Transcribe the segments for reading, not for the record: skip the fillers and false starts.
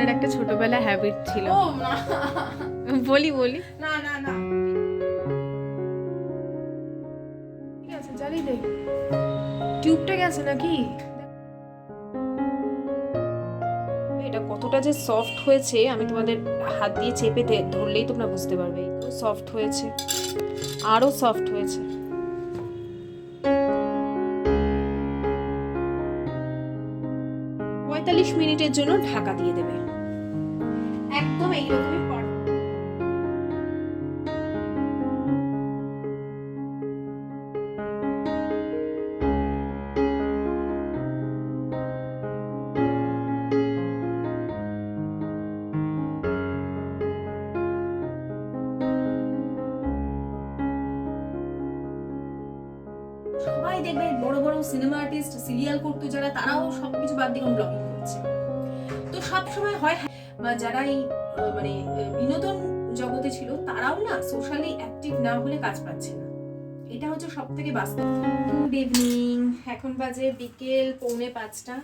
একজনের একটা ছোটবেলা হ্যাবিট ছিল। ও না বলি বলি না না না ঠিক আছে, জ্বালিয়ে দে। টিউবটা গেছে নাকি? এটা কতটা যে সফট হয়েছে আমি তোমাদের হাত দিয়ে চেপে ধরলেই তোমরা বুঝতে পারবে। তো সফট হয়েছে, আরো সফট হয়েছে। 45 মিনিটের জন্য ঢাকা দিয়ে দেবে। একদম এইরকমই সবাই দেখবে বড় বড় সিনেমা আর্টিস্ট, সিরিয়াল করতো যারা, তারাও সবকিছু বাদ দিয়ে ব্লগিং করছে। তো সব সময় হয় বা যারা এই মানে বিনোদন জগতে ছিল তারাও না সোশ্যালি অ্যাক্টিভ না হলে কাজ পাচ্ছে না। এটা হচ্ছে সব থেকে বাস্তব। গুড ইভিনিং, এখন বাজে বিকেল 4:45।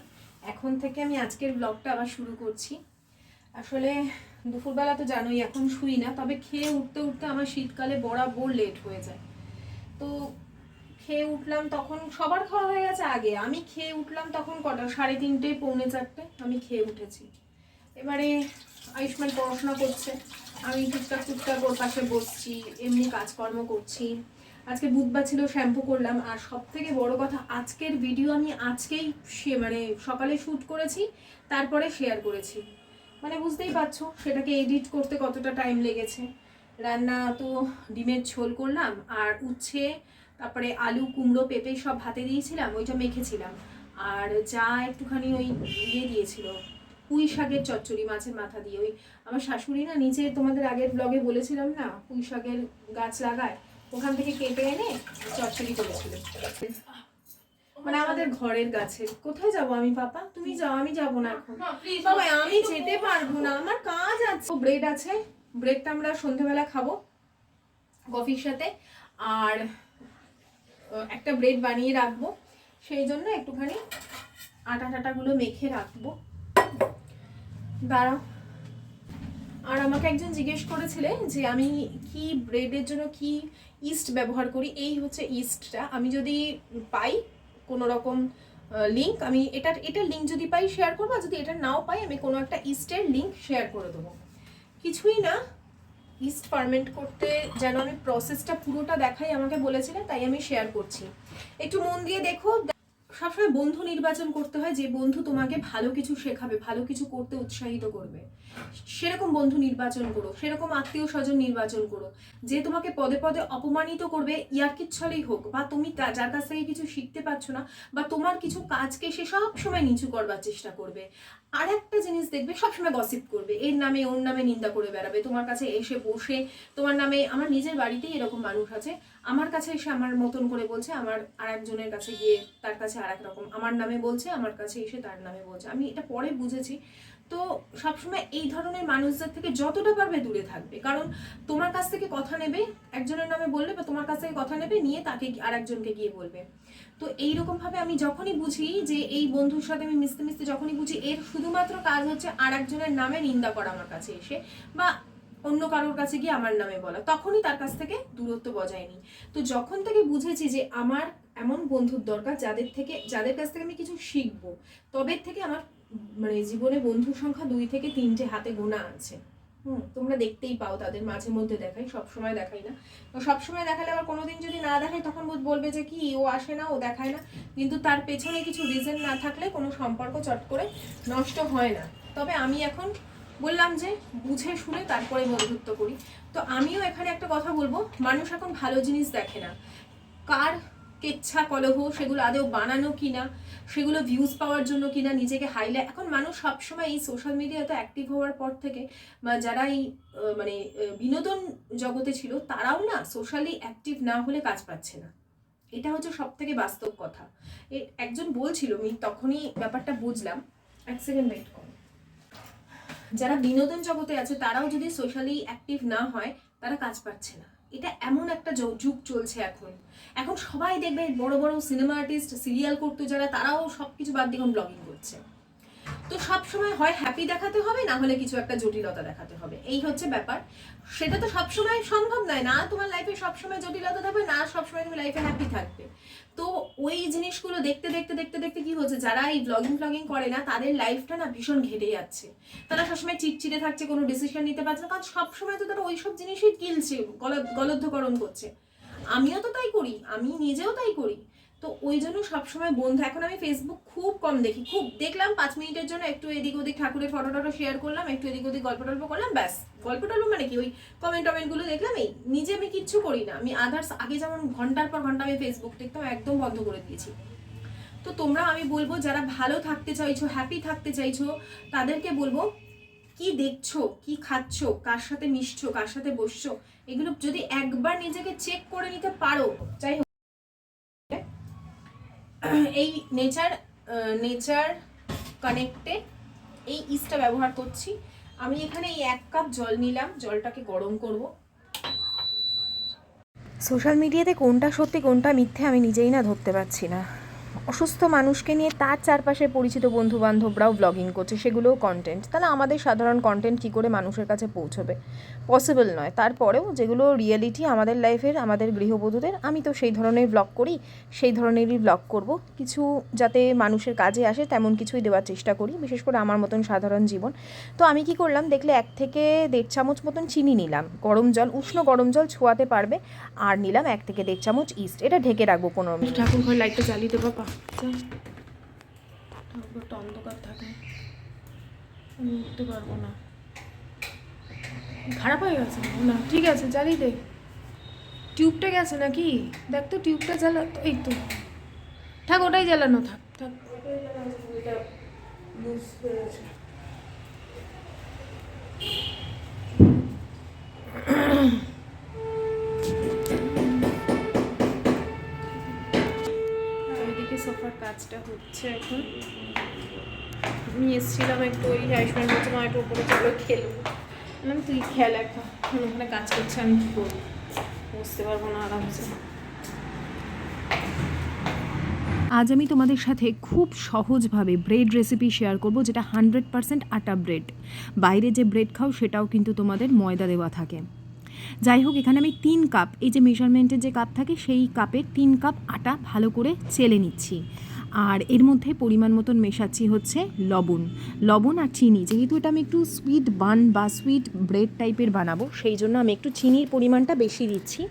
এখন থেকে আমি আজকের ব্লগটা আবার শুরু করছি। আসলে দুপুরবেলা তো জানোই এখন শুই না, তবে খেয়ে উঠতে উঠতে আমার শীতকালে বরাবর লেট হয়ে যায়। তো খেয়ে উঠলাম তখন, সবার খাওয়া হয়ে গেছে আগে, আমি খেয়ে উঠলাম তখন কটা 3:30 4:45 আমি খেয়ে উঠেছি। এবারে আয়ুষ্মান পড়াশোনা করছে, আমি টুকটাক ওর পাশে বসছি, এমনি কাজকর্ম করছি। আজকে বুধবার ছিল, শ্যাম্পু করলাম। আর সব থেকে বড় কথা, আজকের ভিডিও আমি আজকেই মানে সকালে শ্যুট করেছি, তারপরে শেয়ার করেছি। মানে বুঝতেই পারছো সেটাকে এডিট করতে কতটা টাইম লেগেছে। রান্না তো ডিমের ঝোল করলাম, আর উচ্ছে, তারপরে আলু কুমড়ো পেঁপে সব ভাতে দিয়েছিলাম, ওইটা মেখেছিলাম। আর যা একটুখানি ওই দিয়েছিল পুঁই শাকের চচ্চড়ি মাছের মাথা দিয়ে। ওই আমার শাশুড়ি না নিচে, তোমাদের আগের ব্লগে বলেছিলাম না, পুঁই শাকের গাছ লাগায়, ওখান থেকে কেটে এনে চচ্চড়ি করেছিল। মানে আমাদের ঘরের গাছে। কোথায় যাব আমি? পাপা তুমি যাও, আমি যাব না এখন। বাবা আমি যেতে পারবো না, আমার কাজ আছে। ব্রেড আছে, ব্রেডটা আমরা সন্ধ্যাবেলা খাবো কফির সাথে। আর একটা ব্রেড বানিয়ে রাখবো, সেই জন্য একটুখানি আটাগুলো মেখে রাখবো। দাঁড়াও। আর আমাকে একজন জিজ্ঞেস করেছিলেন যে আমি কি ব্রেডের জন্য কি ইস্ট ব্যবহার করি। এই হচ্ছে ইস্টটা। আমি যদি পাই কোনো রকম লিঙ্ক, আমি এটার লিঙ্ক যদি পাই শেয়ার করবো, যদি এটা নাও পাই আমি কোনো একটা ইস্টের লিঙ্ক শেয়ার করে দেবো। কিছুই না, ইস্ট ফার্মেন্ট করতে যেন আমি প্রসেসটা পুরোটা দেখাই আমাকে বলেছিলেন, তাই আমি শেয়ার করছি। একটু মন দিয়ে দেখো। সবসময় বন্ধু নির্বাচন করতে হয়, যে বন্ধু তোমাকে ভালো কিছু শেখাবে, ভালো কিছু করতে উৎসাহিত করবে, সেরকম বন্ধু নির্বাচন করো। সেরকম আত্মীয় স্বজন নির্বাচন করো যে তোমাকে পদে পদে অপমানিত করবে, ইয়ার্কির ছলেই হোক, বা তুমি যার কাছ থেকে কিছু শিখতে পারছো না, বা তোমার কিছু কাজকে সে সবসময় নিচু করবার চেষ্টা করবে। আর একটা জিনিস দেখবে, সবসময় গসিপ করবে, এর নামে ওর নামে নিন্দা করে বেড়াবে, তোমার কাছে এসে বসে তোমার নামে। আমার নিজের বাড়িতেই এরকম মানুষ আছে, আমার কাছে এসে আমার মতন করে বলছে, আমার আর একজনের কাছে গিয়ে তার কাছে আর এক রকম আমার নামে বলছে, আমার কাছে এসে তার নামে বলছে। আমি এটা পরে বুঝেছি। তো সবসময় এই ধরনের মানুষদের থেকে যতটা পারবে দূরে থাকবে, কারণ তোমার কাছ থেকে কথা নেবে, একজনের নামে বললে, বা তোমার কাছ থেকে কথা নেবে, নিয়ে তাকে আর একজনকে গিয়ে বলবে। তো এইরকম ভাবে আমি যখনই বুঝি যে এই বন্ধুর সাথে আমি মিশতে মিশতে যখনই বুঝি এর শুধুমাত্র কাজ হচ্ছে আর একজনের নামে নিন্দা করা আমার কাছে এসে, বা অন্য কারোর কাছে গিয়ে আমার নামে বলা, তখনই তার কাছ থেকে দূরত্ব বজায় নিই। তো যখন থেকে বুঝেছি যে আমার এমন বন্ধুর দরকার যাদের কাছ থেকে আমি কিছু শিখবো, তবে থেকে আমার মানে জীবনে বন্ধুর সংখ্যা 2 থেকে 3টে হাতে গোনা আছে। তোমরা দেখতেই পাও, তাদের মাঝে মধ্যে দেখাই, সবসময় দেখাই না। তো সবসময় দেখালে আবার কোনোদিন যদি না দেখাই তখন বলবে যে কি ও আসে না, ও দেখায় না। কিন্তু তার পেছনে কিছু রিজন না থাকলে কোনো সম্পর্ক চট করে নষ্ট হয় না। তবে আমি এখন বললাম যে বুঝে শুনে তারপরে বন্ধুত্ব করি। তো আমিও এখানে একটা কথা বলবো, মানুষ এখন ভালো জিনিস দেখে না, কার কেচ্ছা কলহ সেগুলো আদৌ বানানো কিনা, সেগুলো ভিউজ পাওয়ার জন্য কিনা, নিজেকে হাইলাইট। এখন মানুষ সবসময় এই সোশ্যাল মিডিয়াতে অ্যাক্টিভ হওয়ার পর থেকে, বা যারা এই মানে বিনোদন জগতে ছিল তারাও না সোশ্যালি অ্যাক্টিভ না হলে কাজ পাচ্ছে না। এটা হচ্ছে সব থেকে বাস্তব কথা। একজন বলছিল, আমি তখনই ব্যাপারটা বুঝলাম। এক সেকেন্ড ওয়েট করো। যারা বিনোদন জগতে আছে তারাও যদি সোশ্যালি অ্যাক্টিভ না হয়, তারা কাজ পাচ্ছে না। এটা এমন একটা যুগ চলছে এখন। এখন সবাই দেখবে বড় বড় সিনেমা আর্টিস্ট, সিরিয়াল করতো যারা, তারাও সবকিছু বাদ দিয়ে ব্লগিং করছে। তো সবসময় হয় হ্যাপি দেখাতে হবে, না হলে কিছু একটা জটিলতা দেখাতে হবে, এই হচ্ছে ব্যাপার। সেটা তো সবসময় সম্ভব নয়, না তোমার লাইফে সবসময় জটিলতা থাকবে, না সবসময় তুমি লাইফে হ্যাপি থাকবে। তো ওই জিনিসগুলো দেখতে দেখতে দেখতে দেখতে কি হচ্ছে, যারা এই ব্লগিং করে না তাদের লাইফটা না ভীষণ ঘেটে যাচ্ছে। তারা সবসময় চিটচিটে থাকছে, কোনো ডিসিশন নিতে পারছে না, কারণ সবসময় তো তারা ওইসব জিনিসই গিলছে, গলদ্ধকরণ করছে। আমিও তো তাই করি, আমি নিজেও তাই করি। তো ওই জন্য সবসময় বন্ধু, এখন আমি ফেসবুক খুব কম দেখি, খুব দেখলাম 5 মিনিটের জন্য, একটু এদিক ওদিক ঠাকুরের ফটো টটো শেয়ার করলাম, একটু এদিক ওদিক গল্প টল্প করলাম, ব্যাস। গল্প টল্প মানে কি, ওই কমেন্টগুলো দেখলাম, এই নিজে আমি কিচ্ছু করি না। আমি আদার্স আগে যেমন ঘন্টার পর ঘন্টা আমি ফেসবুক দেখতাম, একদম বন্ধ করে দিয়েছি। তো তোমরা, আমি বলবো যারা ভালো থাকতে চাইছো, হ্যাপি থাকতে চাইছো, তাদেরকে বলবো কি দেখছো, কি খাচ্ছো, কার সাথে মিশছো, কার সাথে বসছো, এগুলো যদি একবার নিজেকে চেক করে নিতে পারো, যাই হোক। এই নেচার কানেক্টে এই ইস্টটা ব্যবহার করছি আমি। এখানে এই 1 কাপ জল নিলাম, জলটাকে গরম করব। সোশ্যাল মিডিয়াতে কোনটা সত্যি কোনটা মিথ্যে আমি নিজেই না ধরতে পারছি না। অসুস্থ মানুষকে নিয়ে তার চারপাশে পরিচিত বন্ধুবান্ধবরাও ব্লগিং করছে, সেগুলোও কন্টেন্ট। তাহলে আমাদের সাধারণ কন্টেন্ট কী করে মানুষের কাছে পৌঁছবে? পসিবল নয়। তারপরেও যেগুলো রিয়েলিটি আমাদের লাইফের, আমাদের গৃহবধূদের, আমি তো সেই ধরনের ব্লগ করি, সেই ধরনেরই ব্লগ করব। কিছু যাতে মানুষের কাজে আসে তেমন কিছুই দেওয়ার চেষ্টা করি, বিশেষ করে আমার মতন সাধারণ জীবন। তো আমি কি করলাম দেখলে, 1 থেকে 1.5 চামচ মতন চিনি নিলাম, গরম জল, উষ্ণ গরম জল ছোঁয়াতে পারবে, আর নিলাম 1 থেকে 1.5 চামচ ইস্ট। এটা ঢেকে রাখবো 15 মিনিট। ঠাকুর ঘর লাইটটা জ্বালিয়ে দেবো, ঠাকুরটা অন্ধকার থাকে, আমি উঠতে পারবো না। খারাপ হয়ে গেছে না? ঠিক আছে, জ্বালিয়ে দে। টিউবটা গেছে নাকি দেখ তো, টিউবটা জ্বালা। এই তো থাক, ওটাই জ্বালানো থাক থাক। ওইদিকে সোফার কাজটা হচ্ছে এখন। আমি এসেছিলাম একটু, ওই আয়ুষ্মান বলছে মা একটু উপরে চলো খেলবো। মানে তুই খেল, এখন ওখানে কাজ করছে, আমি কী করবো, বুঝতে পারবো না আরামসে। আজ আমি তোমাদের সাথে খুব সহজভাবে ব্রেড রেসিপি শেয়ার করব, যেটা 100% আটা ব্রেড। বাইরে যে ব্রেড খাও সেটাও কিন্তু তোমাদের ময়দা দেওয়া থাকে। যাই হোক, এখানে আমি 3 কাপ, এই যে মেজারমেন্টের যে কাপ থাকে সেই কাপের 3 কাপ আটা ভালো করে চেলে নিচ্ছি। আর এর মধ্যে পরিমাণ মতন মেশাচ্ছি হচ্ছে লবণ আর চিনি। যেহেতু এটা আমি একটু সুইট বান বা সুইট ব্রেড টাইপের বানাবো, সেই জন্য আমি একটু চিনির পরিমাণটা বেশি দিচ্ছি।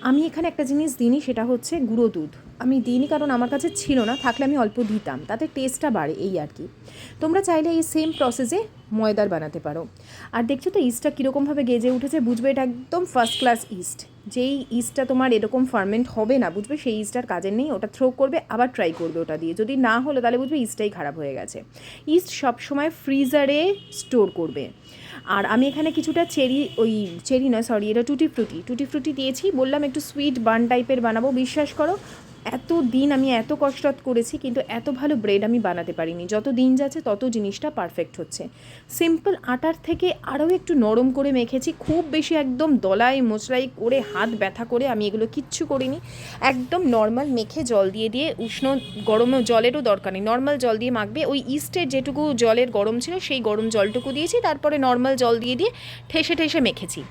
আমি এখানে একটা জিনিস দিইনি, সেটা হচ্ছে গুঁড়ো দুধ। আমি দিইনি কারণ আমার কাছে ছিল না, থাকলে আমি অল্প দিতাম, তাতে টেস্টটা বাড়ে, এই আর কি। তোমরা চাইলে এই সেম প্রসেসে ময়দার বানাতে পারো। আর দেখছো তো ইস্টটা কীরকমভাবে গেজে উঠেছে, বুঝবে এটা একদম ফার্স্ট ক্লাস ইস্ট। যেই ইস্টটা তোমার এরকম ফার্মেন্ট হবে না, বুঝবে সেই ইস্টটার কাজের নেই, ওটা থ্রো করবে, আবার ট্রাই করবে ওটা দিয়ে। যদি না হলো তাহলে বুঝবে ইস্টটাই খারাপ হয়ে গেছে। ইস্ট সবসময় ফ্রিজারে স্টোর করবে। আর আমি এখানে কিছুটা এটা টুটি ফ্রুটি দিয়েছি। বললাম একটু সুইট বান টাইপের বানাবো। বিশ্বাস করো, এত দিন আমি এত কষ্ট করেছি, কিন্তু এত ভালো ব্রেড আমি বানাতে পারিনি। যত দিন যাচ্ছে তত জিনিসটা পারফেক্ট হচ্ছে। সিম্পল আটার থেকে আরও একটু নরম করে মেখেছি, খুব বেশি একদম দলাই মোচড়াই করে হাত ব্যথা করে আমি এগুলো কিচ্ছু করিনি। একদম নর্মাল মেখে জল দিয়ে উষ্ণ গরম জলেরও দরকার নেই, নর্মাল জল দিয়ে মাখবে। ওই ইস্টের যেটুকু জলের গরম ছিল সেই গরম জলটুকু দিয়েছি, তারপরে নর্মাল জল দিয়ে ঠেসে মেখেছি।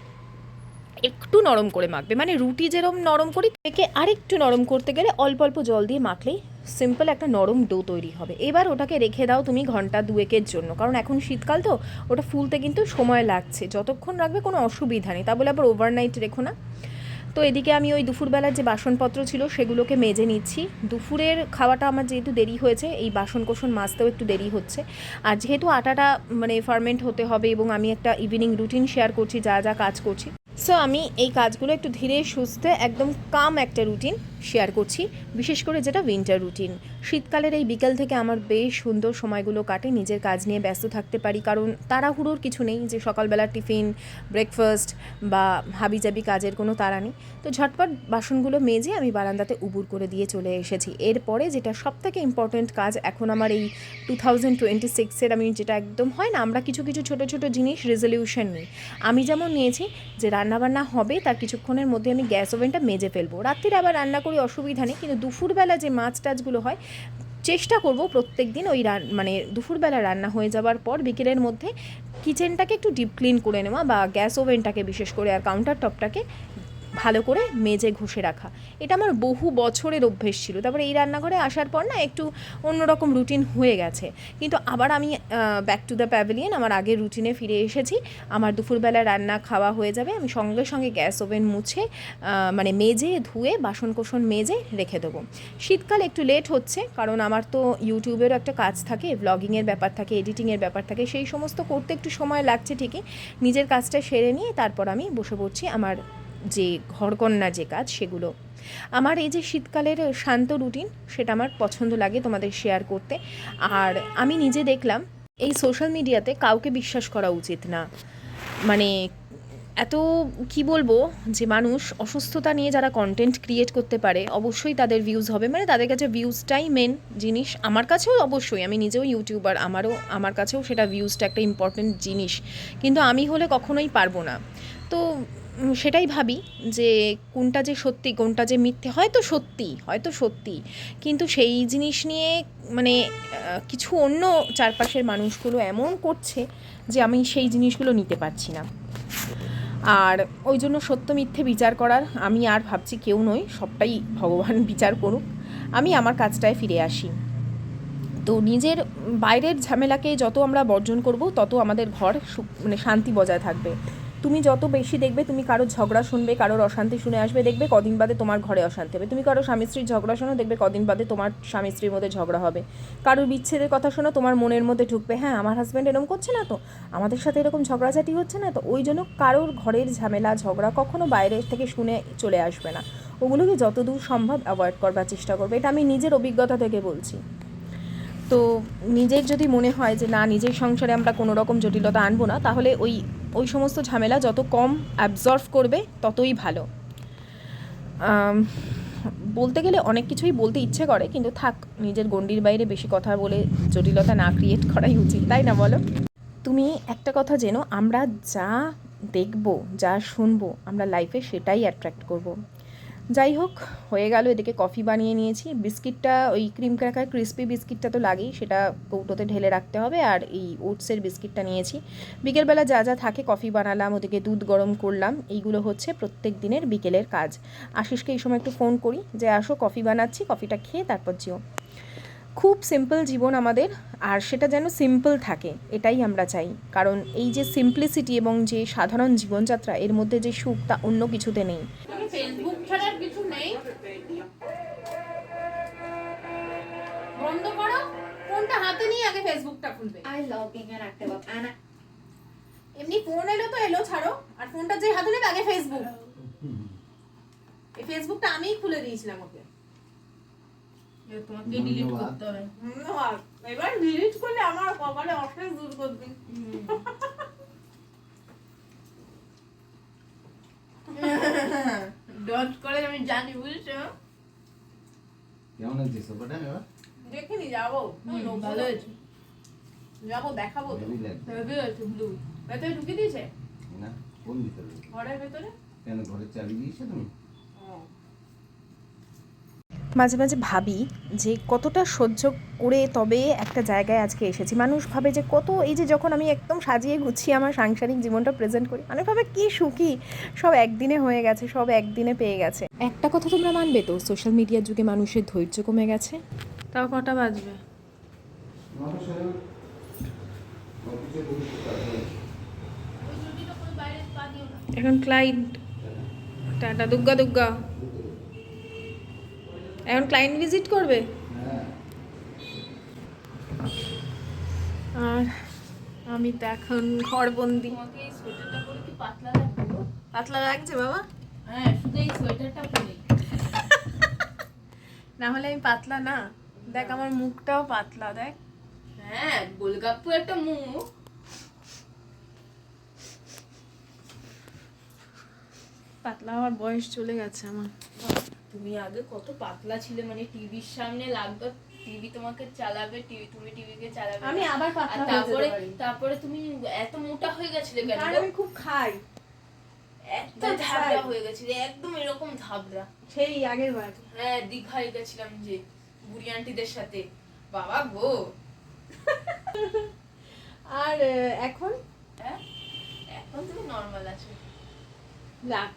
একটু নরম করে মাখবে, মানে রুটি যেরকম নরম করি থেকে আরেকটু নরম করতে গেলে অল্প অল্প জল দিয়ে মাখলেই সিম্পল একটা নরম ডো তৈরি হবে। এবার ওটাকে রেখে দাও তুমি ঘন্টা 2-এর জন্য, কারণ এখন শীতকাল তো ওটা ফুলতে কিন্তু সময় লাগছে। যতক্ষণ রাখবে কোনো অসুবিধা নেই, তা বলে আবার ওভারনাইট রেখো না। তো এদিকে আমি ওই দুপুরবেলার যে বাসনপত্র ছিল সেগুলোকে মেজে নিচ্ছি। দুপুরের খাওয়াটা আমার যেহেতু দেরি হয়েছে, এই বাসন কোসন মাজতেও একটু দেরি হচ্ছে। আর যেহেতু আটাটা মানে ফার্মেন্ট হতে হবে, এবং আমি একটা ইভিনিং রুটিন শেয়ার করছি, যা যা কাজ করছি, সো আমি এই কাজগুলো একটু ধীরে সুস্থে একদম কাম একটা রুটিন শেয়ার করছি, বিশেষ করে যেটা উইন্টার রুটিন। শীতকালের এই বিকেল থেকে আমার বেশ সুন্দর সময়গুলো কাটে, নিজের কাজ নিয়ে ব্যস্ত থাকতে পারি, কারণ তাড়াহুড়োর কিছু নেই যে সকালবেলা টিফিন, ব্রেকফাস্ট বা হাবিজাবি কাজের কোনো তাড়া নেই। তো ঝটপট বাসনগুলো মেজে আমি বারান্দাতে উবুর করে দিয়ে চলে এসেছি। এরপরে যেটা সবথেকে ইম্পর্ট্যান্ট কাজ এখন আমার এই 2026-এর, আমি যেটা একদম হয় না, আমরা কিছু কিছু ছোটো ছোটো জিনিস রেজলিউশন নিই। আমি যেমন নিয়েছি যে রান্নাবান্না হবে তার কিছুক্ষণের মধ্যে আমি গ্যাস ওভেনটা মেজে ফেলবো। রাত্রিরে আবার রান্না করি, অসুবিধা নেই, কিন্তু দুপুরবেলা যে মাছ টাছগুলো হয় চেষ্টা করব প্রত্যেক দিন ওই মানে দুপুরবেলা রান্না হয়ে যাওয়ার পর বিকেলের মধ্যে কিচেনটাকে একটু ডিপ ক্লিন করে নেওয়া, বা গ্যাস ওভেনটাকে বিশেষ করে আর কাউন্টার টপটাকে ভালো করে মেজে ঘষে রাখা। এটা আমার বহু বছরের অভ্যেস ছিল। তারপরে এই রান্নাঘরে আসার পর না একটু অন্যরকম রুটিন হয়ে গেছে, কিন্তু আবার আমি ব্যাক টু দ্য প্যাভিলিয়ন, আমার আগের রুটিনে ফিরে এসেছি। আমার দুপুরবেলা রান্না খাওয়া হয়ে যাবে, আমি সঙ্গে সঙ্গে গ্যাস ওভেন মুছে মানে মেজে ধুয়ে বাসনকোসন মেজে রেখে দেবো। শীতকাল একটু লেট হচ্ছে, কারণ আমার তো ইউটিউবেরও একটা কাজ থাকে, ব্লগিংয়ের ব্যাপার থাকে, এডিটিংয়ের ব্যাপার থাকে, সেই সমস্ত করতে একটু সময় লাগছে ঠিকই। নিজের কাজটা সেরে নিয়ে তারপর আমি বসে পড়ছি আমার যে ঘরকন্নার যে কাজ সেগুলো। আমার এই যে শীতকালের শান্ত রুটিন, সেটা আমার পছন্দ লাগে তোমাদের শেয়ার করতে। আর আমি নিজে দেখলাম এই সোশ্যাল মিডিয়াতে কাউকে বিশ্বাস করা উচিত না। মানে এত কি বলবো, যে মানুষ অসুস্থতা নিয়ে যারা কন্টেন্ট ক্রিয়েট করতে পারে অবশ্যই তাদের ভিউজ হবে, মানে তাদের কাছে ভিউজটাই মেন জিনিস। আমার কাছেও অবশ্যই, আমি নিজেও ইউটিউবার, আমার কাছেও সেটা ভিউজটা একটা ইম্পর্টেন্ট জিনিস, কিন্তু আমি হলে কখনোই পারবো না। তো সেটাই ভাবি যে কোনটা যে সত্যি কোনটা যে মিথ্যে, হয়তো সত্যি, কিন্তু সেই জিনিস নিয়ে মানে কিছু অন্য চারপাশের মানুষগুলো এমন করছে যে আমি সেই জিনিসগুলো নিতে পারছি না। আর ওই জন্য সত্য মিথ্যে বিচার করার আমি আর ভাবছি কেউ নই, সবটাই ভগবান বিচার করুক। আমি আমার কাজটায় ফিরে আসি। তো নিজের বাইরের ঝামেলাকে যত আমরা বর্জন করব তত আমাদের ঘর মানে শান্তি বজায় থাকবে। তুমি যত বেশি দেখবে, তুমি কারোর ঝগড়া শুনবে, কারোর অশান্তি শুনে আসবে, দেখবে কদিন বাদে তোমার ঘরে অশান্তি হবে। তুমি কারোর স্বামী স্ত্রীর ঝগড়া শোনো, দেখবে কদিন বাদে তোমার স্বামী স্ত্রীর মধ্যে ঝগড়া হবে। কারোর বিচ্ছেদের কথা শোনো, তোমার মনের মধ্যে ঢুকবে, হ্যাঁ আমার হাজব্যান্ড এরকম করছে না তো, আমাদের সাথে এরকম ঝগড়াঝাটি হচ্ছে না তো। ওই জন্য কারোর ঘরের ঝামেলা ঝগড়া কখনো বাইরে থেকে শুনে চলে আসবে না, ওগুলোকে যতদূর সম্ভব অ্যাভয়েড করবার চেষ্টা করবে। এটা আমি নিজের অভিজ্ঞতা থেকে বলছি। তো নিজের যদি মনে হয় যে না, নিজের সংসারে আমরা কোনো রকম জটিলতা আনবো না, তাহলে ওই সমস্ত ঝামেলা যত কম অ্যাবজর্ভ করবে ততই ভালো। বলতে গেলে অনেক কিছুই বলতে ইচ্ছে করে, কিন্তু থাক, নিজের গণ্ডির বাইরে বেশি কথা বলে জটিলতা না ক্রিয়েট করাই উচিত, তাই না বলো? তুমি একটা কথা জেনো, আমরা যা দেখবো যা শুনবো আমরা লাইফে সেটাই অ্যাট্রাক্ট করব। যাই হোক, হয়ে গেল। এদিকে কফি বানিয়ে নিয়েছি, বিস্কিটটা ওই ক্রিম ক্র্যাকার ক্রিস্পি বিস্কিটটা তো লাগেই, সেটা কৌটোতে ঢেলে রাখতে হবে। আর এই ওটসের বিস্কিটটা নিয়েছি। বিকেলবেলা যা যা থাকে কফি বানালাম, ওদিকে দুধ গরম করলাম, এইগুলো হচ্ছে প্রত্যেক দিনের বিকেলের কাজ। আশিসকে এই সময় একটু ফোন করি যে আসো কফি বানাচ্ছি, কফিটা খেয়ে তারপর যেও। খুব সিম্পল জীবন আমাদের, আর সেটা যেন সিম্পল থাকে এটাই আমরা চাই। কারণ এই যে সিম্পলিসিটি এবং যে সাধারণ জীবনযাত্রা, এর মধ্যে যে সুখ তা অন্য কিছুতে নেই। ফেসবুক ছাড়া আর কিছু নেই। বন্ধ করো ফোনটা, হাতে নিয়ে আগে ফেসবুকটা খুলবে। I love being an active and এমনি ফোন এলো তো এলো, ছাড়ো। আর ফোনটা যে হাতে নেবে আগে ফেসবুক। এই ফেসবুকটা আমিই খুলে দিয়েছিলাম ওকে। তোমাকে ডিলিট করতে হবে। এবার ডিলিট করলে আমার কপালে অশেষ দূর করবে। ডট করে আমি জানি, বুঝছো? কেমন হচ্ছে সোফাটা এবার? দেখিনি, যাবো ভালো হয়েছে, যাবো দেখাবো তো। হেভি লাগছে হেভি হয়েছে ব্লু। ভেতরে ঢুকে দিয়েছে না? কোন ভিতরে? ঘরের ভেতরে। কেন ঘরের চাবি দিয়েছো তুমি? মাঝে মাঝে ভাবি যে কতটা সহ্য করে তবে একটা জায়গায় আজকে এসেছি। মানুষ ভাবে যে কত, এই যে যখন আমি একদম সাজিয়ে গুছিয়ে আমার সাংসারিক জীবনটা প্রেজেন্ট করি, মানুষ ভাবে কী সুখী, সব একদিনে হয়ে গেছে, সব একদিনে পেয়ে গেছে। একটা কথা তোমরা মানবে তো, সোশ্যাল মিডিয়ার যুগে মানুষের ধৈর্য কমে গেছে। তাও কটা বাজবে? এখন ক্লায়েন্ট, টাটা দুগ্গা দুগ্গা, এখন ক্লায়েন্ট ভিজিট করবে। আর আমি তো এখন ঘরবন্দি। তোমাকে এই সোয়েটারটা পরে কি পাতলা লাগবে গো? পাতলা লাগছে বাবা? হ্যাঁ, শুধু এই সোয়েটারটা পরে। না হলে আমি পাতলা না। দেখ আমার মুখটাও পাতলা, দেখ। হ্যাঁ, গোলগাপ্পু একটা মুখ। পাতলা হওয়ার বয়স চলে গেছে আমার। তুমি আগে কত পাতলা ছিলে, মানে টিভির সামনে লাগবে, টিভি তোমাকে চালাবে, তুমি টিভিকে চালাবে। আমি আবার আর পাতলা হয়ে যেতে পারি। তারপরে তুমি এত মোটা হয়ে গেছিলে কেন? কারণ আমি খুব খাই। এত ধাবড়া হয়ে গেছিলে, একদম এরকম ধাবড়া। সেই আগের বার। হ্যাঁ, দীঘায় গেছিলাম যে বুড়ি আন্টিদের সাথে, বাবা গো। আর এখন এখন তুমি নর্মাল আছো। লাক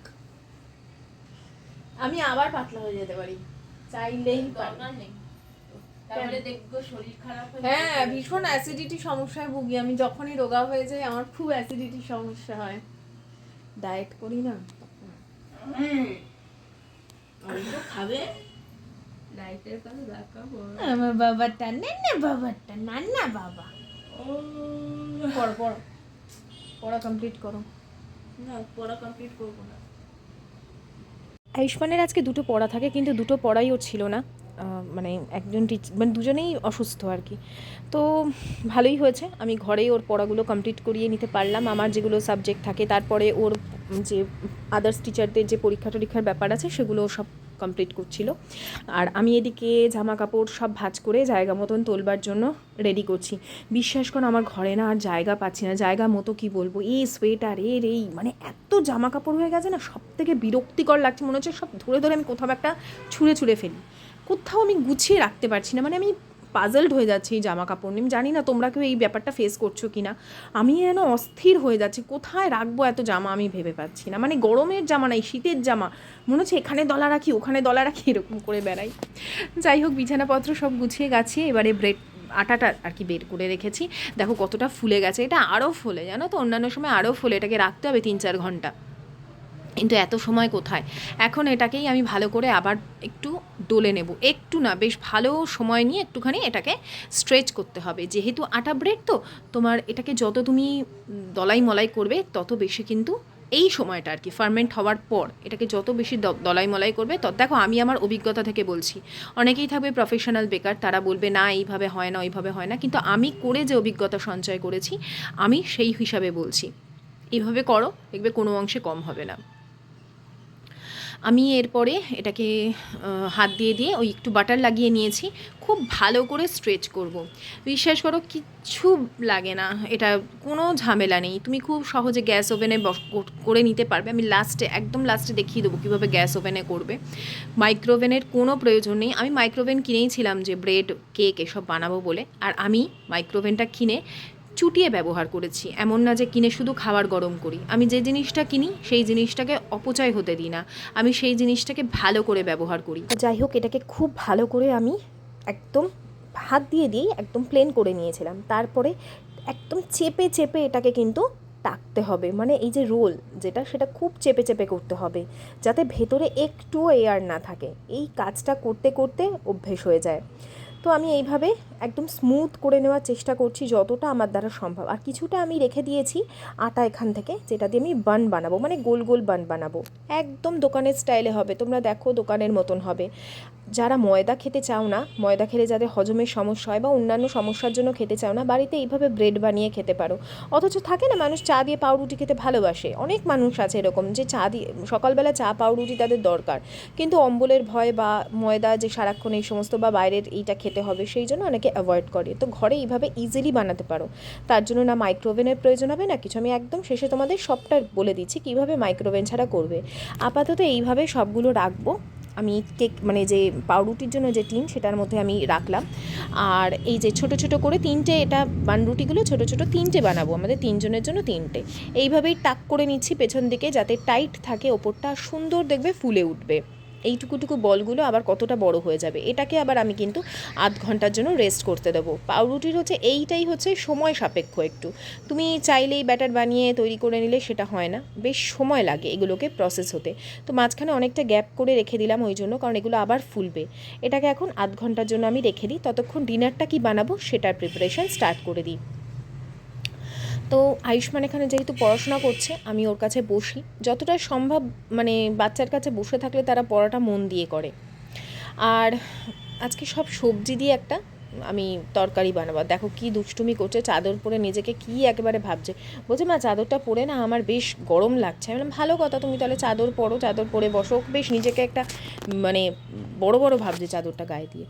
আমি আবার পাতলা হয়ে যেতে পারি, চাইলেই পারি। দরকার নেই, তারপরে দেখবো শরীর খারাপ হয়ে হ্যাঁ, ভীষণ অ্যাসিডিটি সমস্যায় ভুগি আমি। যখনই রোগা হয়ে যায় আমার খুব অ্যাসিডিটির সমস্যা হয়। ডায়েট করি না। আমি তো খাবে লাইটের কাছে দেখাবো। আমার বাবাটা না বাবাটা না বাবা। পড়া কমপ্লিট করো। না, পড়া কমপ্লিট করবো না। আয়ুষ্মানের আজকে দুটো পড়া থাকে, কিন্তু দুটো পড়াই ওর ছিল না। মানে একজন মানে দুজনেই অসুস্থ আর কি। তো ভালোই হয়েছে, আমি ঘরেই ওর পড়াগুলো কমপ্লিট করিয়ে নিতে পারলাম। আমার যেগুলো সাবজেক্ট থাকে, তারপরে ওর যে আদার্স টিচারদের যে পরীক্ষা টরীক্ষার ব্যাপার আছে সেগুলো সব কমপ্লিট করছিল। আর আমি এদিকে জামা কাপড় সব ভাঁজ করে জায়গা মতন তোলবার জন্য রেডি করছি। বিশ্বাস করো আমার ঘরে না আর জায়গা পাচ্ছি না। জায়গা মতো কি বলবো, এই সোয়েটার এই মানে এত জামা কাপড় হয়ে গেছে না, সব থেকে বিরক্তিকর লাগছে। মনে হচ্ছে সব ধরে ধরে আমি কোথাও একটা ছুঁড়ে ফেলি। কোথাও আমি গুছিয়ে রাখতে পারছি না, মানে আমি পাজলড হয়ে যাচ্ছি এই জামা কাপড় নিয়ে। আমি জানি না তোমরা কেউ এই ব্যাপারটা ফেস করছো কি না। আমি যেন অস্থির হয়ে যাচ্ছি, কোথায় রাখবো এত জামা আমি ভেবে পাচ্ছি না। মানে গরমের জামা নাই, শীতের জামা, মনে হচ্ছে এখানে দলা রাখি ওখানে দলা রাখি, এরকম করে বেড়াই। যাই হোক, বিছানাপত্র সব গুছিয়ে গাছিয়ে এবারে আটাটা আর কি বের করে রেখেছি। দেখো কতটা ফুলে গেছে, এটা আরও ফুলে, জানো তো অন্যান্য সময় আরও ফুলে। এটাকে রাখতে হবে 3-4 ঘন্টা, কিন্তু এত সময় কোথায়। এখন এটাকেই আমি ভালো করে আবার একটু ডলে নেব, একটু না বেশ ভালো সময় নিয়ে একটুখানি এটাকে স্ট্রেচ করতে হবে। যেহেতু আটা ব্রেড তো তোমার এটাকে যত তুমি দলাই মলাই করবে তত বেশি কিন্তু এই সময়টা আর কি ফার্মেন্ট হওয়ার পর এটাকে যত বেশি দলাই মলাই করবে তত, দেখো আমি আমার অভিজ্ঞতা থেকে বলছি, অনেকেই থাকবে প্রফেশনাল বেকার, তারা বলবে না এইভাবে হয় না ওইভাবে হয় না, কিন্তু আমি করে যে অভিজ্ঞতা সঞ্চয় করেছি আমি সেই হিসাবে বলছি এইভাবে করো, দেখবে কোনো অংশে কম হবে না। আমি এরপরে এটাকে হাত দিয়ে ওই একটু বাটার লাগিয়ে নিয়েছি, খুব ভালো করে স্ট্রেচ করব। বিশ্বাস করো কিচ্ছু লাগে না, এটা কোনো ঝামেলা নেই, তুমি খুব সহজে গ্যাস ওভেনে করে নিতে পারবে। আমি একদম লাস্টে দেখিয়ে দেবো কীভাবে গ্যাস ওভেনে করবে। মাইক্রোওভেনের কোনো প্রয়োজন নেই। আমি মাইক্রোওভেন কিনেইছিলাম যে ব্রেড কেক এসব বানাবো বলে, আর আমি মাইক্রোওভেনটা কিনে চুটিয়ে ব্যবহার করেছি। এমন না যে কিনে শুধু খাবার গরম করি, আমি যে জিনিসটা কিনি সেই জিনিসটাকে অপচয় হতে দিই না, আমি সেই জিনিসটাকে ভালো করে ব্যবহার করি। যাই হোক, এটাকে খুব ভালো করে আমি একদম হাত দিয়ে একদম প্লেন করে নিয়েছিলাম। তারপরে একদম চেপে এটাকে কিন্তু টাকতে হবে, মানে এই যে রোল যেটা সেটা খুব চেপে করতে হবে যাতে ভেতরে একটুও এয়ার না থাকে। এই কাজটা করতে করতে অভ্যেস হয়ে যায়। তো আমি এইভাবে একদম স্মুথ করে নেওয়ার চেষ্টা করছি যতটা আমার দ্বারা সম্ভব। আর কিছুটা আমি রেখে দিয়েছি আটা এখান থেকে, যেটা দিয়ে আমি বান বানাবো, মানে গোল গোল বান বানাবো। একদম দোকানের স্টাইলে হবে, তোমরা দেখো দোকানের মতন হবে। যারা ময়দা খেতে চাও না, ময়দা খেলে যাদের হজমের সমস্যা হয় বা অন্যান্য সমস্যার জন্য খেতে চাও না, বাড়িতে এইভাবে ব্রেড বানিয়ে খেতে পারো। অথচ থাকে না মানুষ চা দিয়ে পাউরুটি খেতে ভালোবাসে, অনেক মানুষ আছে এরকম যে চা দিয়ে সকালবেলা চা পাউরুটি তাদের দরকার, কিন্তু অম্বলের ভয় বা ময়দা যে সারাক্ষণ এই সমস্ত বা বাইরের এইটা খেতে হবে সেই জন্য অনেকে অ্যাভয়েড করে। তো ঘরে এইভাবে ইজিলি বানাতে পারো, তার জন্য না মাইক্রোওভেনের প্রয়োজন হবে না কিছু। আমি একদম শেষে তোমাদের সবটা বলে দিচ্ছি কীভাবে মাইক্রোওভেন ছাড়া করবে। আপাতত এইভাবে সবগুলো রাখবো। আমি কেক মানে যে পাউরুটির জন্য যে টিন সেটার মধ্যে আমি রাখলাম। আর এই যে ছোট ছোট করে 3টে এটা বানরুটিগুলো ছোট ছোট 3টে বানাবো, আমাদের 3 জনের জন্য 3টে। এইভাবেই টাক করে নিচ্ছি পেছন দিকে যাতে টাইট থাকে, ওপরটা সুন্দর দেখবে ফুলে উঠবে। এইটুকুটুকু বলগুলো আবার কতটা বড় হয়ে যাবে। এটাকে আবার আমি কিন্তু আধ ঘন্টার জন্য রেস্ট করতে দেবো। পাউরুটির এইটাই হচ্ছে সময় সাপেক্ষ একটু। তুমি চাইলেই ব্যাটার বানিয়ে তৈরি করে নিলে সেটা হয় না, বেশ সময় লাগে এগুলোকে প্রসেস হতে। তো মাঝখানে অনেকটা গ্যাপ করে রেখে দিলাম ওই জন্য, কারণ এগুলো আবার ফুলবে। এটাকে এখন আধ ঘন্টার জন্য আমি রেখে দিই, ততক্ষণ ডিনারটা কি বানাবো সেটার প্রিপারেশান স্টার্ট করে দিই। তো আয়ুষ্মান এখানে যেহেতু পড়াশোনা করছে, আমি ওর কাছে বসি যতটা সম্ভব, মানে বাচ্চার কাছে বসে থাকলে তারা পড়াটা মন দিয়ে করে। আর আজকে সব সবজি দিয়ে একটা আমি তরকারি বানাবো। দেখো কি দুষ্টুমি করছে, চাদর পরে নিজেকে কি একেবারে ভাবছে, বলছে মা চাদরটা পরে না আমার বেশ গরম লাগছে। আমি বললাম ভালো কথা, তুমি তাহলে চাদর পরো, চাদর পরে বসো। বেশ নিজেকে একটা মানে বড় ভাবছে চাদরটা গায়ে দিয়ে।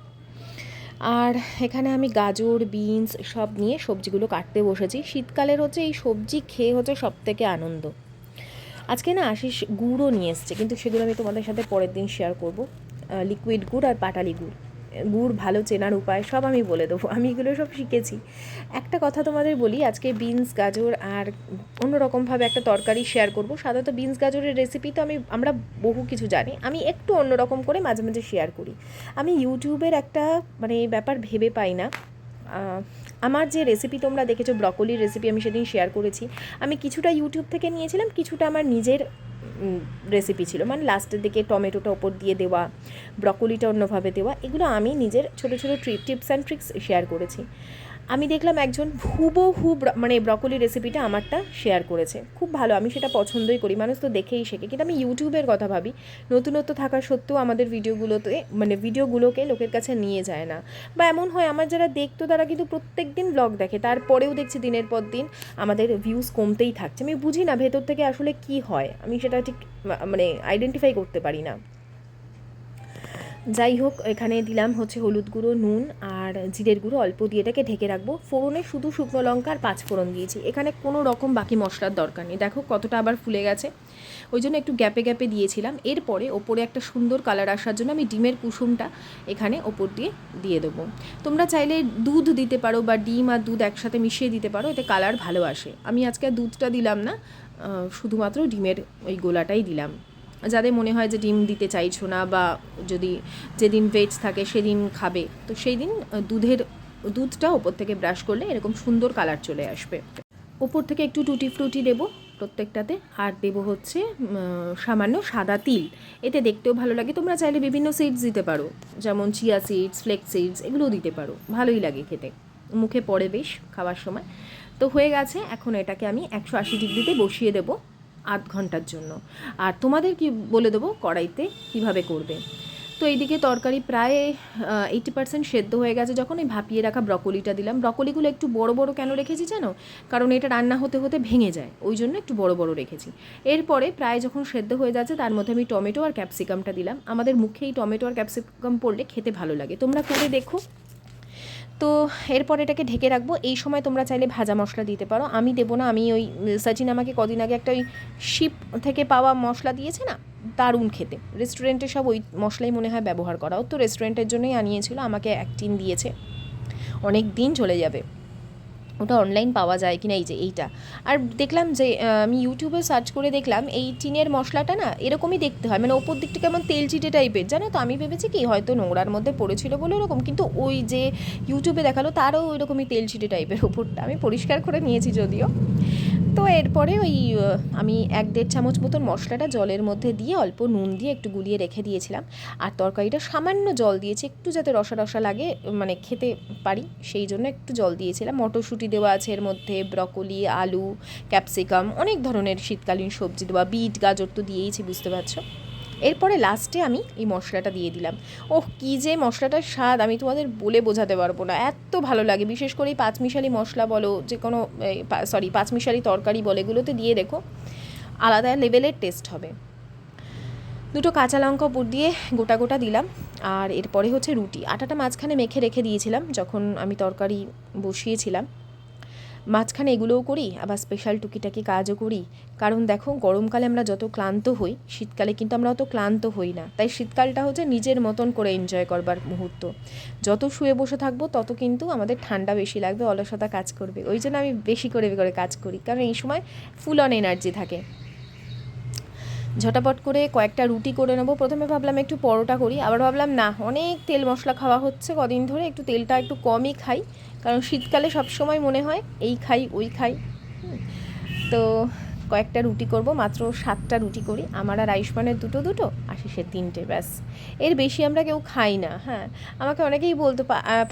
আর এখানে আমি গাজর বিনস সব নিয়ে সবজিগুলো কাটতে বসেছি। শীতকালের এই সবজি খেয়ে সবথেকে আনন্দ। আজকে না আশিস গুড়ও নিয়ে এসছে, কিন্তু সেগুলো আমি তোমাদের সাথে পরের দিন শেয়ার করব। লিকুইড গুড় আর পাটালি গুড় গুড় ভালো চেনার উপায় সব আমি বলে দেবো, আমি এগুলো সব শিখেছি। একটা কথা তোমাদের বলি, আজকে বিনস গাজর আর অন্যরকমভাবে একটা তরকারি শেয়ার করব। সাধারণত বিনস গাজরের রেসিপি তো আমরা বহু কিছু জানি, আমি একটু অন্যরকম করে মাঝে মাঝে শেয়ার করি। আমি ইউটিউবের একটা মানে ব্যাপার ভেবে পাই না। আমার যে রেসিপি তোমরা দেখেছো, ব্রকলির রেসিপি আমি সেদিন শেয়ার করেছি, আমি কিছুটা ইউটিউব থেকে নিয়েছিলাম, কিছুটা আমার নিজের রেসিপি ছিল। মানে লাস্টের দিকে টমেটোটা ওপর দিয়ে দেওয়া, ব্রকলিটা অন্যভাবে দেওয়া, এগুলো আমি নিজের ছোটো ছোটো টিপস অ্যান্ড ট্রিক্স শেয়ার করেছি। আমি দেখলাম একজন হুবহু মানে ব্রকলি রেসিপিটা আমারটা শেয়ার করেছে, খুব ভালো, আমি সেটা পছন্দই করি, মানুষ তো দেখেই শেখে। কিন্তু আমি ইউটিউবের কথা ভাবি, নতুনত্ব থাকা সত্ত্বেও আমাদের ভিডিওগুলোকে লোকের কাছে নিয়ে যায় না। বা এমন হয় আমার যারা দেখতো তারা কিন্তু প্রত্যেক দিন ব্লগ দেখে, তারপরেও দেখছি দিনের পর দিন আমাদের ভিউজ কমতেই থাকছে। আমি বুঝি না ভেতর থেকে আসলে কি হয়, আমি সেটা ঠিক মানে আইডেন্টিফাই করতে পারি না। যাই হোক, এখানে দিলাম হচ্ছে হলুদ গুঁড়ো, নুন আর জিরের গুঁড়ো অল্প দিয়ে এটাকে ঢেকে রাখবো। ফোড়নে শুধু শুকনো লঙ্কা আর 5 ফোড়ন দিয়েছি, এখানে কোনো রকম বাকি মশলার দরকার নেই। দেখো কতটা আবার ফুলে গেছে, ওই জন্য একটু গ্যাপে গ্যাপে দিয়েছিলাম। এরপরে ওপরে একটা সুন্দর কালার আসার জন্য আমি ডিমের কুসুমটা এখানে ওপর দিয়ে দেবো। তোমরা চাইলে দুধ দিতে পারো বা ডিম আর দুধ একসাথে মিশিয়ে দিতে পারো, এতে কালার ভালো আসে। আমি আজকে দুধটা দিলাম না, শুধুমাত্র ডিমের ওই গোলাটাই দিলাম। যাদের মনে হয় যে ডিম দিতে চাইছো না, বা যদি যেদিন ভেজ থাকে সেদিন খাবে, তো সেই দিন দুধটা ওপর থেকে ব্রাশ করলে এরকম সুন্দর কালার চলে আসবে। ওপর থেকে একটু টুটি ফ্রুটি দেবো প্রত্যেকটাতে, আর দেবো হচ্ছে সামান্য সাদা তিল, এতে দেখতেও ভালো লাগে। তোমরা চাইলে বিভিন্ন সিডস দিতে পারো, যেমন চিয়া সিডস, ফ্লেক্স সিডস, এগুলোও দিতে পারো, ভালোই লাগে খেতে, মুখে পড়ে বেশ খাওয়ার সময়। তো হয়ে গেছে, এখন এটাকে আমি 180 ডিগ্রিতে বসিয়ে দেবো আধ ঘন্টার জন্য। আর তোমাদের কি বলে দেবো কড়াইতে কিভাবে করবে। তো এইদিকে তরকারি প্রায় 80% সেদ্ধ হয়ে গেছে। যখন এই ভাপিয়ে রাখা ব্রকলিটা দিলাম, ব্রকলিগুলো একটু বড় বড় কেন রেখেছি জানো, কারণ এটা রান্না হতে হতে ভেঙে যায়, ওই জন্য একটু বড় বড় রেখেছি। এরপরে প্রায় যখন সেদ্ধ হয়ে যাচ্ছে তার মধ্যে আমি টমেটো আর ক্যাপসিকামটা দিলাম। আমাদের মুখে এই টমেটো আর ক্যাপসিকাম পড়লে খেতে ভালো লাগে, তোমরা করে দেখো। তো এরপর এটাকে ঢেকে রাখবো। এই সময় তোমরা চাইলে ভাজা মশলা দিতে পারো, আমি দেবো না। আমি ওই সচিন আমাকে কদিন আগে একটা ওই শিপ থেকে পাওয়া মশলা দিয়েছে না, দারুণ খেতে, রেস্টুরেন্টে সব ওই মশলাই মনে হয় ব্যবহার করা, ও তো রেস্টুরেন্টের জন্যই আনিয়েছিল, আমাকে 1 টিন দিয়েছে, অনেক দিন চলে যাবে। ওটা অনলাইন পাওয়া যায় কিনা, এই যে এইটা। আর দেখলাম যে আমি ইউটিউবে সার্চ করে দেখলাম এই টিনের মশলাটা না এরকমই দেখতে হয়, মানে ওপর দিকটা কেমন তেল চিটে টাইপের, জানো তো। আমি ভেবেছি কি হয়তো নোংরার মধ্যে পড়েছিল বলে এরকম, কিন্তু ওই যে ইউটিউবে দেখালো তারও ওই রকমই তেল চিটে টাইপের ওপরটা। আমি পরিষ্কার করে নিয়েছি যদিও। তো এরপরে ওই আমি 1-1.5 চামচ মতন মশলাটা জলের মধ্যে দিয়ে অল্প নুন দিয়ে একটু গুলিয়ে রেখে দিয়েছিলাম। আর তরকারিটা সামান্য জল দিয়েছি, একটু যাতে রসা রসা লাগে, মানে খেতে পারি সেই জন্য একটু জল দিয়েছিলাম। মটরশুঁটি দেওয়া আছে এর মধ্যে, ব্রকলি, আলু, ক্যাপসিকাম, অনেক ধরনের শীতকালীন সবজি দেওয়া, বিট গাজর তো দিয়েইছি, বুঝতে পারছো। এরপরে লাস্টে আমি এই মশলাটা দিয়ে দিলাম। ওহ, কী যে মশলাটার স্বাদ আমি তোমাদের বলে বোঝাতে পারবো না, এত ভালো লাগে। বিশেষ করে এই 5 মিশালি মশলা বলো, যে কোনো 5 মিশালি তরকারি বলে, এগুলোতে দিয়ে দেখো আলাদা লেভেলের টেস্ট হবে। 2টো কাঁচা লঙ্কা উপর দিয়ে গোটা গোটা দিলাম। আর এরপরে হচ্ছে রুটি, আটাটা মাঝখানে মেখে রেখে দিয়েছিলাম যখন আমি তরকারি বসিয়েছিলাম। মাঝখানে এগুলোও করি, আবার স্পেশাল টুকিটাকি কাজও করি। কারণ দেখো, গরমকালে আমরা যত ক্লান্ত হই, শীতকালে কিন্তু আমরা অত ক্লান্ত হই না। তাই শীতকালটা হচ্ছে নিজের মতন করে এনজয় করবার মুহূর্ত। যত শুয়ে বসে থাকবো তত কিন্তু আমাদের ঠান্ডা বেশি লাগবে, অলসতা কাজ করবে। ওই জন্য আমি বেশি করে কাজ করি, কারণ এই সময় ফুল অন এনার্জি থাকে। ঝটাপট করে কয়েকটা রুটি করে নেবো। প্রথমে ভাবলাম একটু পরোটা করি, আবার ভাবলাম না, অনেক তেল মশলা খাওয়া হচ্ছে কদিন ধরে, একটু তেলটা একটু কমই খাই, কারণ শীতকালে সবসময় মনে হয় এই খাই ওই খাই। তো কয়েকটা রুটি করব, মাত্র 7টা রুটি করি, আমার আর আয়ুষ্মানের দুটো, আশিসের 3টে, ব্যাস। এর বেশি আমরা কেউ খাই না। হ্যাঁ, আমাকে অনেকেই বলতো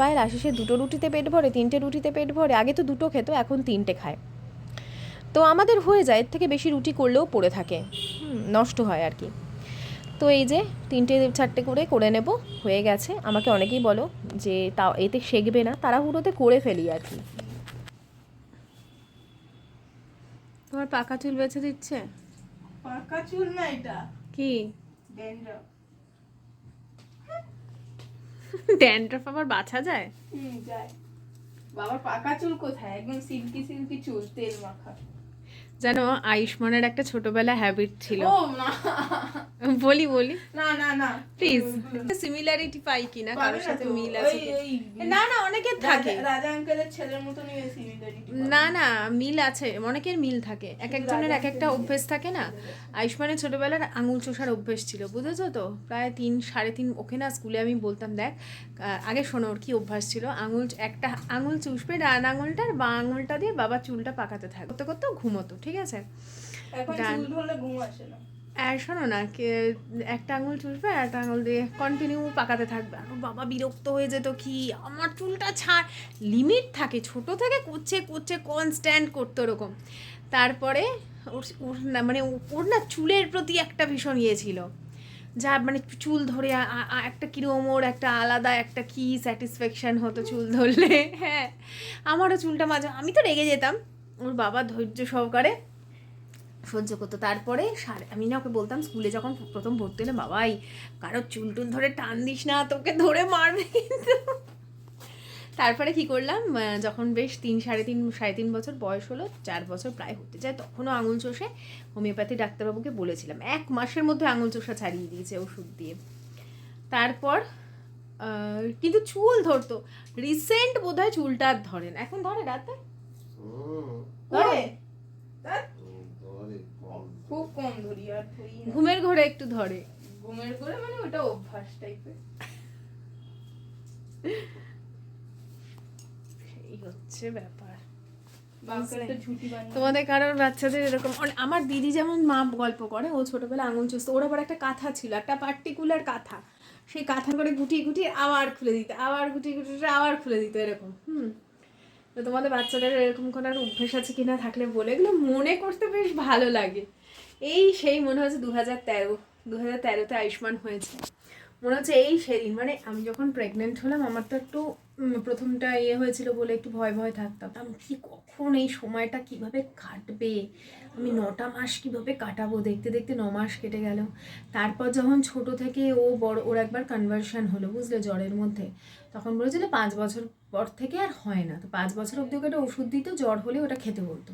পায়েল, আশিসের 2 রুটিতে পেট ভরে, 3টে রুটিতে পেট ভরে। আগে তো 2 খেত, এখন 3টে খায়। তো আমাদের হয়ে যায়, এর থেকে বেশি রুটি করলেও পড়ে থাকে, নষ্ট হয় আর কি। তো এই যে 3-4টে করে নেব, হয়ে গেছে। আমাকে অনেকেই বলো যে তা এতে সেঁকবে না, তাড়াহুড়োতে করে ফেলি আর কি। তোমার পাকা চুল বেছে দিচ্ছে? পাকা চুল না, এটা কি ড্যান্ড্রাফ। ড্যান্ড্রাফ আবার বাছা যায়? যায়। বাবার পাকা চুল কোথায়, একদম সিল্কি সিল্কি চুল, তেল মাখা। জানো আয়ুষ্মানের একটা ছোটবেলা হ্যাবিট ছিল, ও না বলি না না না প্লিজ, সিমিলারিটি পাই কিনা কারোর সাথে মিল আছে কি? না না অনেকের থাকে, রাজা আঙ্কেলের ছেলের মতনই সিমিলারিটি। না না মিল আছে, অনেকের মিল থাকে, এক একজনের এক একটা অভ্যেস থাকে না। আয়ুষ্মানের ছোটবেলার আঙুল চোষার অভ্যেস ছিল, বুঝেছো তো? প্রায় 3-3.5 ওকে না স্কুলে আমি বলতাম দেখ আগে শোনো ওর কি অভ্যাস ছিল, একটা আঙুল চুষবে ডান আঙুলটার, বা আঙুলটা দিয়ে বাবা চুলটা পাকাতে থাকে, করতে করতে ঘুমোতো, ঠিক আছে? এখন চুল ধরলে ঘুম আসে না। আর শোনো না, একটা আঙুল চুষবে আর একটা আঙুল দিয়ে কন্টিনিউ পাকাতে থাকবে, আর ওর বাবা বিরক্ত হয়ে যেত, কি আমার চুলটা ছাড়, লিমিট থাকে, ছোট থেকে করছে কনস্ট্যান্ট করতো ওরকম। তারপরে ওর না মানে ওর না চুলের প্রতি একটা ভীষণ ইয়ে ছিল, যা মানে চুল ধরে একটা কিরম ওর একটা আলাদা একটা কি স্যাটিসফ্যাকশান হতো চুল ধরলে। হ্যাঁ আমারও চুলটা মাঝে, আমি তো রেগে যেতাম, ওর বাবা ধৈর্য সহকারে সহ্য করতো। তারপরে আমি না ওকে বলতাম স্কুলে যখন প্রথম ভর্তি হলে, বাবাই কারো চুল টুল ধরে টান দিস না, তোকে ধরে মারবে কিন্তু। তারপরে কি করলাম, যখন বেশ 3-3.5 বছর বয়স হলো, 4 বছর প্রায় হতে যায়, তখনও আঙুল চষে হোমিওপ্যাথি ডাক্তারবাবুকে বলেছিলাম, 1 মাসের মধ্যে আঙুল চষা ছাড়িয়ে দিয়েছে ওষুধ দিয়ে। তারপর কিন্তু চুল ধরতো, রিসেন্ট বোধহয় চুলটা আর ধরেন, এখন ধরে রাতে ধরে, খুব কম ধরি, আর ধরি না। ঘুমের ঘরে একটু ধরে, ঘুমের করে মানে ওটা অভ্যাস টাইপের। এই হচ্ছে ব্যাপার। বাচ্চাটা ঝুঁটি বানিয়ে তোমাদের কারোর বাচ্চাদের এরকম, আমার দিদি যেমন মা গল্প করে, ও ছোটবেলা আঙুল চুষতো, ওর আবার একটা কাঁথা ছিল, একটা পার্টিকুলার কাঁথা, সেই কাঁথা করে গুটিয়ে আবার খুলে দিত, আবার গুটিয়ে আবার খুলে দিত এরকম। তো তোমাদের বাচ্চাদের এরকম করার অভ্যেস আছে কিনা থাকলে বলে, এগুলো মনে করতে বেশ ভালো লাগে। এই সেই মনে হচ্ছে 2013-তে আয়ুষ্মান হয়েছে, মনে হচ্ছে এই সেদিন, মানে আমি যখন প্রেগনেন্ট হলাম, আমার তো একটু প্রথমটা ইয়ে হয়েছিল বলে একটু ভয় থাকতাম, আমি কি কখন এই সময়টা কিভাবে কাটবে, আমি 9টা মাস কিভাবে কাটাবো, দেখতে দেখতে 9 মাস কেটে গেল। তারপর যখন ছোট থেকে ওর একবার কনভার্সন হলো, বুঝলে, জ্বরের মধ্যে, তখন বলেছিল 5 বছর পর থেকে আর হয় না, তো 5 বছর অবধি ওকে একটা ওষুধ দিত, জ্বর হলে ওটা খেতে বলতো।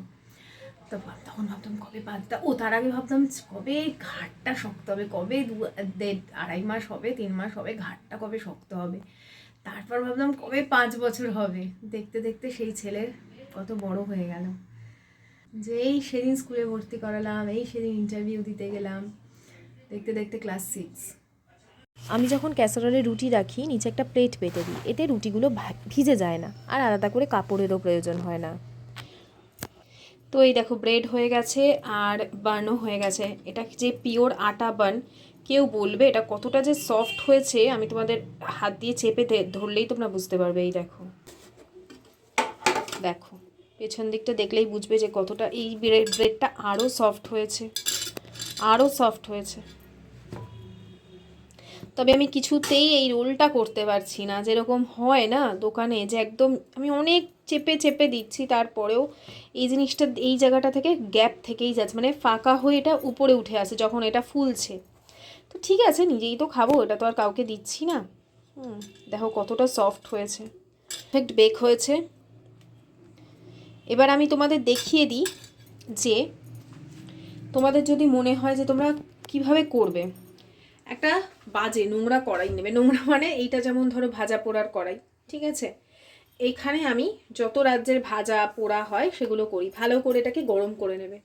তো তখন ভাবতাম কবে 5টা, তার আগে ভাবতাম কবে ঘাটটা শক্ত হবে, কবে 2.5 মাস হবে, 3 মাস হবে, ঘাটটা কবে শক্ত হবে। তারপর ভাবলাম কবে 5 বছর হবে, দেখতে দেখতে সেই ছেলের কত বড় হয়ে গেল, যে এই সেদিন স্কুলে ভর্তি করালাম, এই সেদিন ইন্টারভিউ দিতে গেলাম, দেখতে দেখতে ক্লাস 6। আমি যখন ক্যাসারোলে রুটি রাখি, নিচে একটা প্লেট পেতে দিই, এতে রুটিগুলো ভিজে যায় না, আর আলাদা করে কাপড়েরও প্রয়োজন হয় না। তো এই দেখো ব্রেড হয়ে গেছে আর বানও হয়ে গেছে, এটা যে পিওর আটা বান, কেউ বলবে এটা কতটা যে সফট হয়েছে, আমি তোমাদের হাত দিয়ে চেপে ধরলেই তোমরা বুঝতে পারবে। এই দেখো দেখো পেছন দিকটা দেখলেই বুঝবে যে কতটা এই ব্রেডটা আরও সফট হয়েছে, আরও সফট হয়েছে। তবে আমি কিছুতেই এই রোলটা করতে পারছি না, যেরকম হয় না দোকানে, যে একদম আমি অনেক চেপে দিচ্ছি, তারপরেও এই জিনিসটা এই জায়গাটা থেকে গ্যাপ থেকেই যাচ্ছে, মানে ফাঁকা হয়ে এটা উপরে উঠে আসে যখন এটা ফুলছে। তো ঠিক আছে, নিজেই তো খাবো, এটা তো আর কাউকে দিচ্ছি না। দেখো কতটা সফট হয়েছে, পারফেক্ট বেক হয়েছে। এবার আমি তোমাদের দেখিয়ে দিই যে তোমাদের যদি মনে হয় যে তোমরা কিভাবে করবে, একটা বাজে নোংরা কড়াই নেবে, নোংরা মানে এইটা যেমন ধরো ভাজা পোড়ার কড়াই, ঠিক আছে? এইখানে আমি যত রাজ্যের ভাজা পোড়া হয় সেগুলো করি, ভালো করে এটাকে গরম করে নেবে।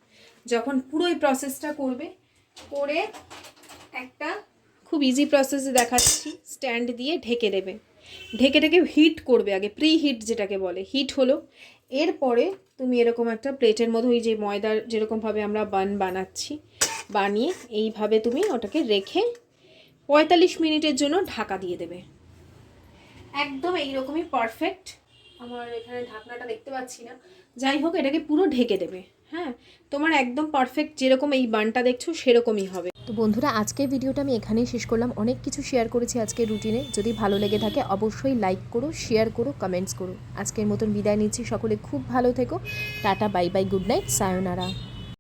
যখন পুরো এই প্রসেসটা করবে, করে একটা খুব ইজি প্রসেসে দেখাচ্ছি, স্ট্যান্ড দিয়ে ঢেকে দেবে, ঢেকে হিট করবে আগে, প্রি হিট যেটাকে বলে, হিট হলো, এরপরে তুমি এরকম একটা প্লেটের মধ্যে ওই যে ময়দার যেরকমভাবে আমরা বানাচ্ছি, বানিয়ে এইভাবে তুমি ওটাকে রেখে 45 মিনিটের জন্য ঢাকা দিয়ে দেবে। একদম এইরকমই পারফেক্ট, আমার এখানে ঢাকনাটা দেখতে পাচ্ছি না, যাই হোক এটাকে পুরো ঢেকে দেবে। হ্যাঁ, তোমার একদম পারফেক্ট যেরকম এই বানটা দেখছো সেরকমই হবে। তো বন্ধুরা, আজকের ভিডিওটা আমি এখানেই শেষ করলাম। অনেক কিছু শেয়ার করেছি আজকের রুটিনে। যদি ভালো লেগে থাকে অবশ্যই লাইক করো, শেয়ার করো, কমেন্টস করো। আজকের মতন বিদায় নিচ্ছি, সকলে খুব ভালো থেকো, tata, bye bye, good night, সায়োনারা।